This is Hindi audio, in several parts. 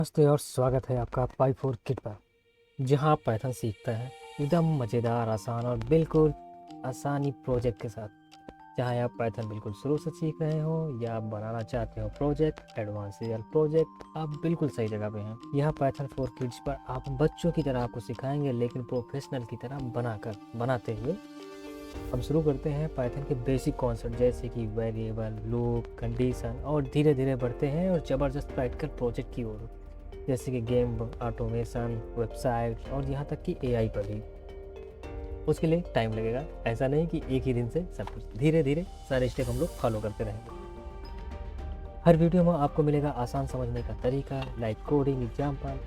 नमस्ते और स्वागत है आपका पाई4 किट पर, जहां आप पाइथन सीखता है एकदम मज़ेदार, आसान और बिल्कुल आसानी प्रोजेक्ट के साथ। चाहे आप पाइथन बिल्कुल शुरू से सीख रहे हो या आप बनाना चाहते हो प्रोजेक्ट, एडवांस रियल प्रोजेक्ट, आप बिल्कुल सही जगह पे हैं। यह पाइथन 4 किड्स पर आप बच्चों की तरह आपको सिखाएंगे, लेकिन प्रोफेशनल की तरह बनाते हुए। हम शुरू करते हैं पाइथन के बेसिक कॉन्सेप्ट जैसे कि वेरिएबल, लूप, कंडीशन, और धीरे धीरे बढ़ते हैं और ज़बरदस्त प्रैक्टिकल प्रोजेक्ट की ओर, जैसे कि गेम, ऑटोमेशन, वेबसाइट और यहाँ तक कि एआई पर भी। उसके लिए टाइम लगेगा, ऐसा नहीं कि एक ही दिन से सब कुछ। धीरे धीरे सारे स्टेप हम लोग फॉलो करते रहेंगे। हर वीडियो में आपको मिलेगा आसान समझने का तरीका, लाइक कोडिंग एग्जाम्पल।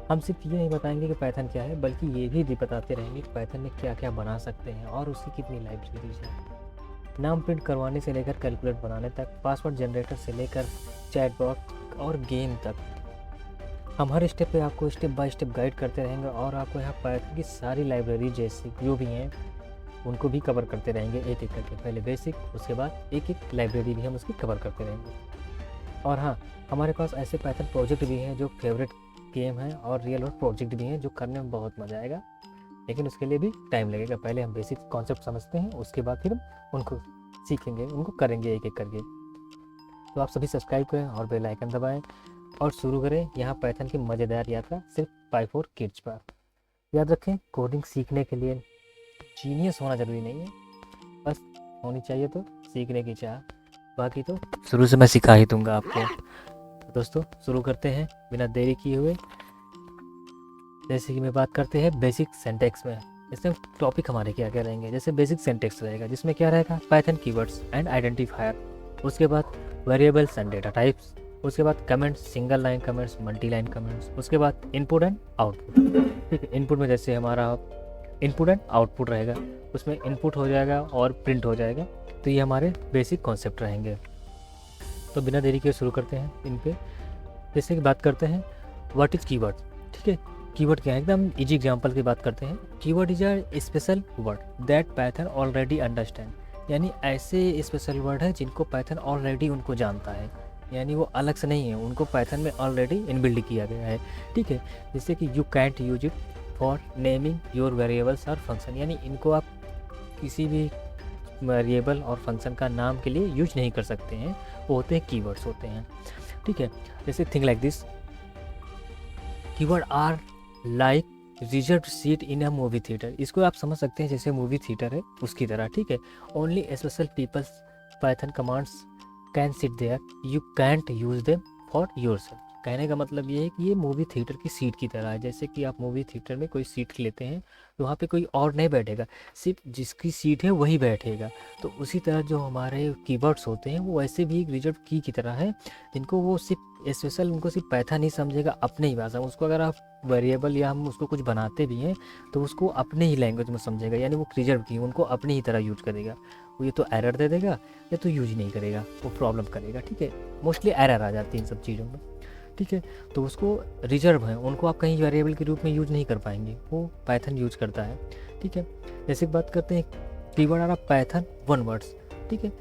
हम सिर्फ ये नहीं बताएंगे कि पाइथन क्या है, बल्कि ये भी बताते रहेंगे कि पाइथन में क्या क्या बना सकते हैं और उसकी कितनी लाइब्रेरीज है। नाम प्रिंट करवाने से लेकर कैलकुलेट बनाने तक, पासवर्ड जनरेटर से लेकर चैटबॉट और गेम तक, हम हर स्टेप पे आपको स्टेप बाय स्टेप गाइड करते रहेंगे और आपको यहाँ पाइथन की सारी लाइब्रेरी जैसी जो भी हैं उनको भी कवर करते रहेंगे एक एक करके। पहले बेसिक, उसके बाद एक एक लाइब्रेरी भी हम उसकी कवर करते रहेंगे। और हाँ, हमारे पास ऐसे पाइथन प्रोजेक्ट भी हैं जो फेवरेट गेम हैं और रियल वर्ल्ड प्रोजेक्ट भी हैं जो करने में बहुत मज़ा आएगा, लेकिन उसके लिए भी टाइम लगेगा। पहले हम बेसिक कॉन्सेप्ट समझते हैं, उसके बाद फिर हम उनको सीखेंगे, उनको करेंगे एक एक करके। तो आप सभी सब्सक्राइब करें और बेल आइकन दबाएं और शुरू करें यहाँ पाइथन की मज़ेदार यात्रा सिर्फ पाई4 किड्स पर। याद रखें, कोडिंग सीखने के लिए जीनियस होना ज़रूरी नहीं है, बस होनी चाहिए तो सीखने की चाह। बाकी तो शुरू से मैं सिखा ही दूंगा आपको। तो दोस्तों शुरू करते हैं बिना देरी किए हुए। जैसे कि मैं बात करते हैं बेसिक सिंटैक्स में। इसमें टॉपिक हमारे क्या क्या रहेंगे, जैसे बेसिक सिंटैक्स रहेगा जिसमें क्या रहेगा, पाइथन कीवर्ड्स एंड आइडेंटिफायर, उसके बाद वेरिएबल्स एंड डेटा टाइप्स, उसके बाद comments, single line comments, multi line comments, उसके बाद इनपुट एंड आउटपुट। ठीक है, इनपुट में जैसे हमारा इनपुट एंड आउटपुट रहेगा, उसमें इनपुट हो जाएगा और प्रिंट हो जाएगा। तो ये हमारे बेसिक कॉन्सेप्ट रहेंगे। तो बिना देरी के शुरू करते हैं इन पे। जैसे कि बात करते हैं व्हाट इज़ कीवर्ड। ठीक है, कीवर्ड क्या है, एकदम इजी एग्जांपल की बात करते हैं। Keyword is a special word that Python already understand, यानी ऐसे स्पेशल वर्ड है जिनको पाइथन ऑलरेडी उनको जानता है, यानी वो अलग से नहीं है, उनको पाइथन में ऑलरेडी इनबिल्ड किया गया है। ठीक है, जैसे कि you can't use it for naming your variables और फंक्शन, यानी इनको आप किसी भी वेरिएबल और फंक्शन का नाम के लिए यूज नहीं कर सकते हैं, वो होते हैं कीवर्ड्स होते हैं। ठीक है, जैसे think like this, keyword are like reserve seat in a movie theatre. इसको आप समझ सकते हैं जैसे मूवी थिएटर है उसकी तरह। ठीक है, only special peoples Python commands can sit there, you can't use them for yourself. कहने का मतलब ये है कि ये मूवी थिएटर की सीट की तरह है। जैसे कि आप मूवी थिएटर में कोई सीट लेते हैं तो वहाँ पे कोई और नहीं बैठेगा, सिर्फ जिसकी सीट है वही बैठेगा। तो उसी तरह जो हमारे कीवर्ड्स होते हैं वो ऐसे भी एक रिजर्व की तरह है, जिनको वो सिर्फ स्पेशल, उनको सिर्फ पाइथन ही समझेगा अपने ही भाषा में। उसको अगर आप वेरिएबल या हम उसको कुछ बनाते भी हैं तो उसको अपने ही लैंग्वेज में समझेगा, यानी वो रिजर्व की उनको अपनी ही तरह यूज करेगा। वो ये तो एरर दे देगा या तो यूज नहीं करेगा, वो प्रॉब्लम करेगा। ठीक है, मोस्टली एरर आ जाती है इन सब चीज़ों में। ठीक है, तो उसको रिजर्व है, उनको आप कहीं वेरिएबल के रूप में यूज नहीं कर पाएंगे, वो पाइथन यूज करता है। ठीक है, जैसे बात करते हैं कीवर्ड आ रहा पाइथन वन वर्ड्स। ठीक है,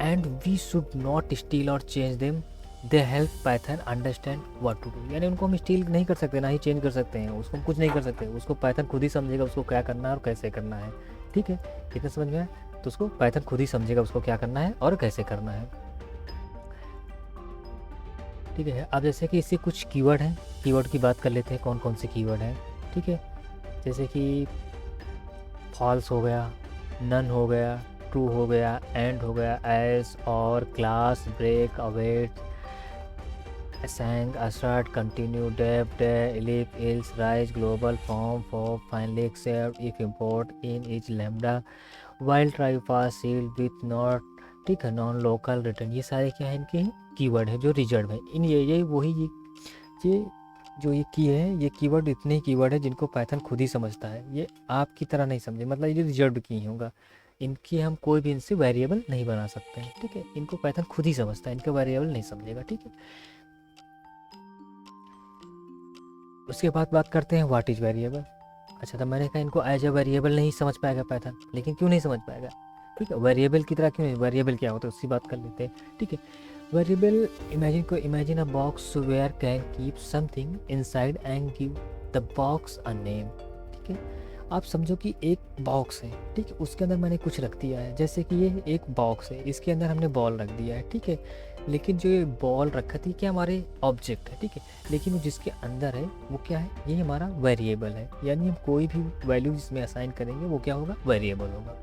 and we should not steal और change them, they help Python understand what to do. यानी उनको हम स्टील नहीं कर सकते, ना ही चेंज कर सकते हैं, उसको हम कुछ नहीं कर सकते, उसको पाइथन खुद ही समझेगा उसको क्या करना है और कैसे करना है। ठीक है, कितना समझ में आया? तो उसको पाइथन खुद ही समझेगा उसको क्या करना है और कैसे करना है। ठीक है, अब जैसे कि इससे कुछ कीवर्ड हैं, कीवर्ड की बात कर लेते हैं कौन कौन से कीवर्ड हैं। ठीक है, जैसे कि फॉल्स हो गया, नन हो गया, ट्रू हो गया, एंड हो गया, एस और, class, break, await, async, assert, continue, def, de, elif, else, rise, global, form, for, finally, accept, if import, in, each, lambda, while, try, pass, shield, with, not। ठीक है, नॉन लोकल, रिटर्न, ये सारे क्या है, इनके कीवर्ड है जो रिजर्व है। इन ये वही ये जो ये की है, ये कीवर्ड इतने ही कीवर्ड है जिनको पाइथन खुद ही समझता है, ये आपकी तरह नहीं समझे, मतलब ये रिजर्व की होगा, इनकी हम कोई भी इनसे वेरिएबल नहीं बना सकते हैं। ठीक है, इनको पाइथन खुद ही समझता है, इनका वेरिएबल नहीं समझेगा। ठीक है, उसके बाद बात करते हैं व्हाट इज़ वेरिएबल। अच्छा, तो मैंने कहा इनको एज ए वेरिएबल नहीं समझ पाएगा पाइथन, लेकिन क्यों नहीं समझ पाएगा? ठीक है, वेरिएबल की तरह क्यों नहीं, वेरिएबल क्या होता है उसकी बात कर लेते हैं। ठीक है, variable imagine a box where can keep something inside and give the box a name. ठीक है, आप समझो कि एक बॉक्स है, ठीक है, उसके अंदर मैंने कुछ रख दिया है, जैसे कि ये एक बॉक्स है, इसके अंदर हमने बॉल रख दिया है, ठीक है, लेकिन जो ये बॉल रखा थी क्या हमारे ऑब्जेक्ट है, ठीक है, लेकिन वो जिसके अंदर है वो क्या है, ये हमारा वेरिएबल है, यानी हम कोई भी वैल्यू जिसमें असाइन करेंगे वो क्या होगा, वेरिएबल होगा।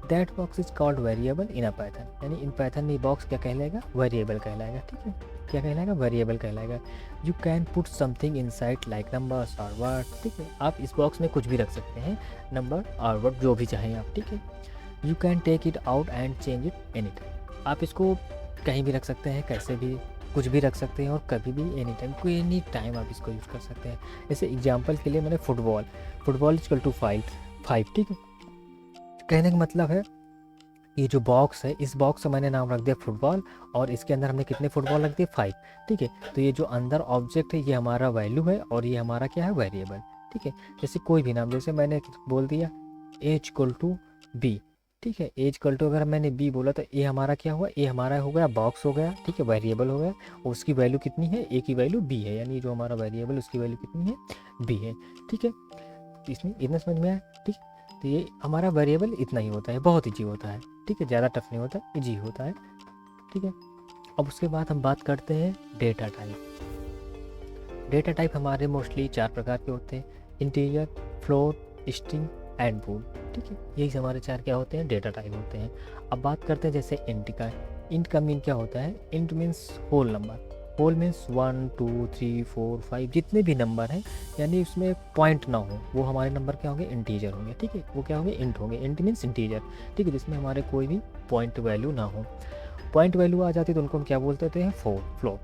That box is called variable in a Python, यानी इन पाइथन में बॉक्स क्या कहलाएगा, वेरिएबल कहलाएगा। ठीक है, क्या कहलाएगा, वेरिएबल कहलाएगा। You can put something inside like numbers और वर्ड। ठीक है, आप इस बॉक्स में कुछ भी रख सकते हैं, नंबर और वर्ड जो भी चाहें आप। ठीक है, you can take it out and change it any time. आप इसको कहीं भी रख सकते हैं, कैसे भी कुछ भी रख सकते हैं और कभी भी एनी टाइम, कोई एनी टाइम आप इसको यूज़ कर सकते हैं। जैसे एग्जांपल के लिए मैंने फुटबॉल इज इक्वल टू 5। ठीक है, कहने का मतलब है ये जो बॉक्स है, इस बॉक्स का मैंने नाम रख दिया फुटबॉल और इसके अंदर हमने कितने फुटबॉल रख दिए, 5। ठीक है, तो ये जो अंदर ऑब्जेक्ट है ये हमारा वैल्यू है और ये हमारा क्या है, वेरिएबल। ठीक है, जैसे कोई भी नाम, जैसे मैंने बोल दिया एज इक्वल टू बी। ठीक है, एज इक्वल टू अगर मैंने बी बोला तो ए हमारा क्या हुआ, ए हमारा हो गया बॉक्स हो गया। ठीक है, वेरिएबल हो गया और उसकी वैल्यू कितनी है, ए की वैल्यू बी है, यानी जो हमारा वेरिएबल उसकी वैल्यू कितनी है, बी है। ठीक है, इसमें इतना समझ में आया। ठीक, तो ये हमारा वेरिएबल इतना ही होता है, बहुत ईजी होता है। ठीक है, ज़्यादा टफ नहीं होता, ईजी होता है। ठीक है, अब उसके बाद हम बात करते हैं डेटा टाइप। डेटा टाइप हमारे मोस्टली 4 प्रकार के होते हैं, इंटीजर, फ्लोट, स्ट्रिंग एंड बूल। ठीक है, यही हमारे 4 क्या होते हैं, डेटा टाइप होते हैं। अब बात करते हैं जैसे इंट का। इंट का मीन क्या होता है, int means whole number. Whole means 1 2 3 4 5 जितने भी नंबर हैं, यानी उसमें पॉइंट ना हो, वो हमारे नंबर क्या होंगे, इंटीजर होंगे। ठीक है, वो क्या होंगे, इंट होंगे। Int means integer. ठीक है, जिसमें हमारे कोई भी पॉइंट वैल्यू ना हो। पॉइंट वैल्यू आ जाती है तो उनको हम क्या बोलते हैं, फ्लोट।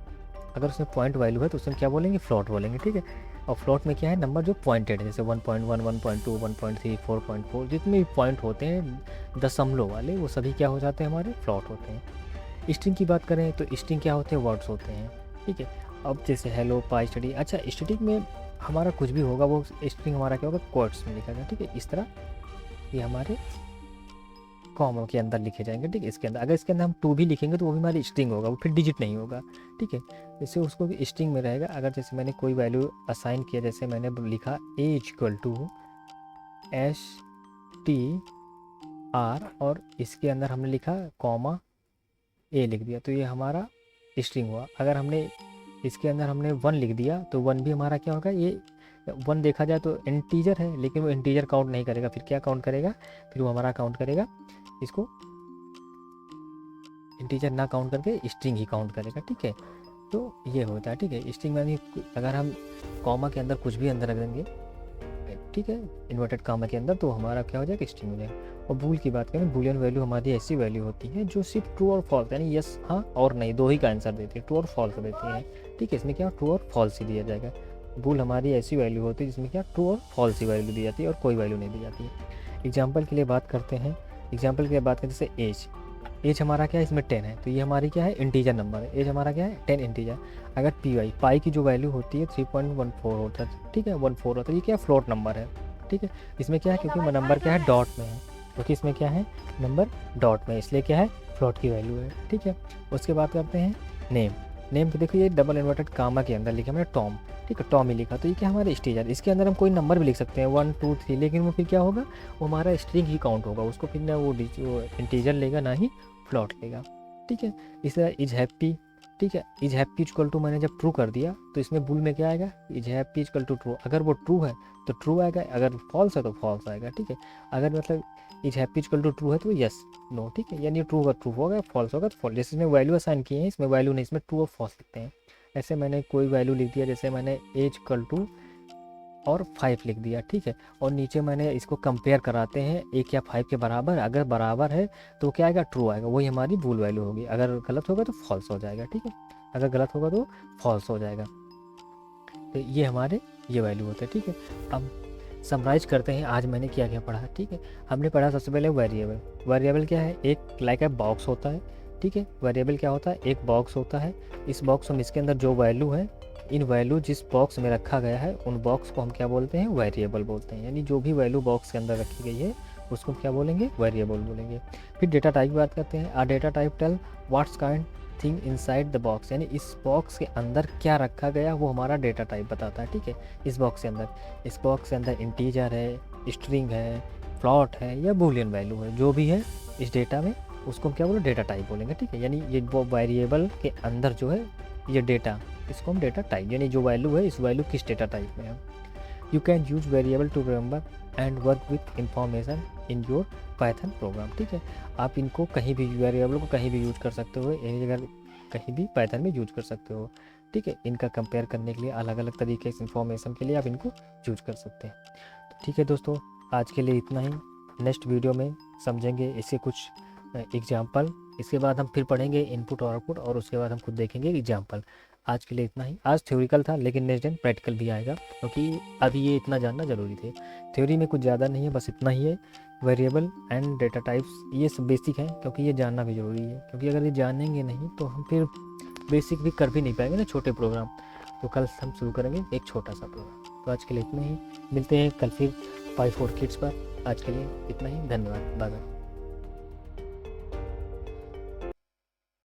अगर उसमें पॉइंट वैल्यू है तो उसमें क्या बोलेंगे, फ्लोट बोलेंगे। ठीक है, और फ्लोट में क्या है, नंबर जो पॉइंटेड है, जैसे 1.1 1.2 1.3 4.4 जितने भी पॉइंट होते हैं दशमलव वाले, वो सभी क्या हो जाते हैं, हमारे फ्लोट होते हैं। स्ट्रिंग की बात करें तो स्ट्रिंग क्या होते हैं, वर्ड्स होते हैं। ठीक है, अब जैसे हेलो पाई स्टडी, अच्छा स्टैटिक में हमारा कुछ भी होगा वो स्ट्रिंग हमारा क्या होगा, कोट्स में लिखा जाएगा। ठीक है, इस तरह ये हमारे कॉमा के अंदर लिखे जाएंगे। ठीक है, इसके अंदर अगर इसके अंदर हम 2 भी लिखेंगे तो वो भी हमारी स्ट्रिंग होगा, वो फिर डिजिट नहीं होगा। ठीक है, जैसे उसको भी स्ट्रिंग में रहेगा। अगर जैसे मैंने कोई वैल्यू असाइन किया, जैसे मैंने लिखा ए इक्वल टू STR और इसके अंदर हमने लिखा कॉमा ए लिख दिया, तो ये हमारा स्ट्रिंग हुआ। अगर हमने इसके अंदर हमने 1 लिख दिया तो 1 भी हमारा क्या होगा, ये 1 देखा जाए तो इंटीजर है, लेकिन वो इंटीजर काउंट नहीं करेगा। फिर क्या काउंट करेगा, फिर वो हमारा काउंट करेगा, इसको इंटीजर ना काउंट करके स्ट्रिंग ही काउंट करेगा। ठीक है, तो ये होता है। ठीक है, स्ट्रिंग में अगर हम कॉमा के अंदर कुछ भी अंदर रख देंगे, ठीक है, इन्वर्टेड कॉमा के अंदर, तो हमारा क्या हो जाएगा, स्ट्रिंग हो जाएगा। और बूल की बात करें, बूलियन वैल्यू हमारी ऐसी वैल्यू होती है जो सिर्फ ट्रू और फॉल्स, यानी यस हाँ और नहीं, 2 ही का आंसर देती है, ट्रू और फॉल्स देती है। ठीक है, इसमें क्या ट्रू और फॉल्स ही दिया जाएगा। बूल हमारी ऐसी वैल्यू होती है जिसमें क्या ट्रू और फॉल्स ही वैल्यू दी जाती है और कोई वैल्यू नहीं दी जाती है। एग्जाम्पल के लिए बात करते हैं, जैसे एज हमारा क्या है, इसमें 10 है, तो ये हमारी क्या है, इंटीजर नंबर है। एज हमारा क्या है, 10 इंटीजर। अगर पाई की जो वैल्यू होती है 3.14 होता है। ठीक है, 14 होता है, ये क्या फ्लोट नंबर है। ठीक है, इसमें क्या है, क्योंकि नंबर क्या है, डॉट में है, क्योंकि इसमें क्या है, नंबर डॉट में, इसलिए क्या है, फ्लोट की वैल्यू है। ठीक है, उसके बाद करते हैं नेम को। देखो ये डबल इन्वर्टेड कामा के अंदर लिखा मैंने टॉम। ठीक है, टॉम ही लिखा, तो ये क्या हमारा इंटीजर। इसके अंदर हम कोई नंबर भी लिख सकते हैं 1 2 3, लेकिन वो फिर क्या होगा, वो हमारा स्ट्रिंग ही काउंट होगा, उसको फिर ना वो इंटीजर लेगा ना ही फ्लोट लेगा। ठीक है, इस तरह इज हैप्पी। ठीक है, इज हैप्पी इक्वल टू मैंने जब ट्रू कर दिया तो इसमें बुल में क्या आएगा, is happy equal to true. अगर वो ट्रू है तो ट्रू आएगा, अगर फॉल्स है तो फॉल्स आएगा। ठीक है, अगर मतलब is happy equal to true है तो यस नो। ठीक है, यानी ट्रू होगा ट्रू होगा, फॉल्स होगा तो फॉल्स। जैसे इसमें वैल्यू असाइन किए हैं, इसमें वैल्यू नहीं, इसमें ट्रू और फॉल्स लिखते हैं। ऐसे मैंने कोई वैल्यू लिख दिया, जैसे मैंने एज इक्वल टू और 5 लिख दिया। ठीक है, और नीचे मैंने इसको कंपेयर कराते हैं 1 या 5 के बराबर। अगर बराबर है तो क्या आएगा, ट्रू आएगा, वही हमारी बूल वैल्यू होगी। अगर गलत होगा तो फॉल्स हो जाएगा। ठीक है, अगर गलत होगा तो फॉल्स हो जाएगा। तो ये हमारे ये वैल्यू होते हैं। ठीक है, अब समराइज करते हैं आज मैंने क्या क्या पढ़ा। ठीक है, हमने पढ़ा सबसे पहले वेरिएबल क्या है, एक लाइक ए बॉक्स होता है। ठीक है, वेरिएबल क्या होता है, एक बॉक्स होता है। इस बॉक्स में इसके अंदर जो वैल्यू है, इन वैल्यू जिस बॉक्स में रखा गया है उन बॉक्स को हम क्या बोलते हैं, वेरिएबल बोलते हैं। यानी जो भी वैल्यू बॉक्स के अंदर रखी गई है उसको क्या बोलेंगे, वेरिएबल बोलेंगे। फिर डेटा टाइप की बात करते हैं। Data type tell what's kind thing inside the box, यानी इस बॉक्स के अंदर क्या रखा गया वो हमारा डेटा टाइप बताता है। ठीक है, इस बॉक्स के अंदर इंटीजर है, स्ट्रिंग है, फ्लॉट है या बूलियन वैल्यू है, जो भी है इस डेटा में उसको हम क्या बोले, डेटा टाइप बोलेंगे। ठीक है, यानी ये वो वेरिएबल के अंदर जो है ये डेटा, इसको हम डेटा टाइप, यानी जो वैल्यू है इस वैल्यू किस डेटा टाइप में है। You can use variable to remember and work with information in your Python program. ठीक है, आप इनको कहीं भी, वेरिएबल को कहीं भी यूज कर सकते हो, यानी अगर कहीं भी पाइथन में यूज कर सकते हो। ठीक है, इनका कंपेयर करने के लिए अलग अलग तरीके से इंफॉर्मेशन के लिए आप इनको यूज कर सकते हैं। तो ठीक है दोस्तों, आज के लिए इतना ही। नेक्स्ट वीडियो में समझेंगे इसके कुछ एग्जाम्पल, इसके बाद हम फिर पढ़ेंगे इनपुट और आउटपुट, और उसके बाद हम खुद देखेंगे एग्जाम्पल। आज के लिए इतना ही। आज थ्योरिकल था, लेकिन नेक्स्ट दिन प्रैक्टिकल भी आएगा, क्योंकि अभी ये इतना जानना ज़रूरी थे। थ्योरी में कुछ ज़्यादा नहीं है, बस इतना ही है। वेरिएबल एंड डेटा टाइप्स ये सब बेसिक है, क्योंकि ये जानना भी ज़रूरी है, क्योंकि अगर ये जानेंगे नहीं तो हम फिर बेसिक भी कर भी नहीं पाएंगे ना, छोटे प्रोग्राम। तो कल हम शुरू करेंगे एक छोटा सा प्रोग्राम। तो आज के लिए इतना ही, मिलते हैं कल फिर 5 4 किड्स पर। आज के लिए इतना ही, धन्यवाद, बाय बाय।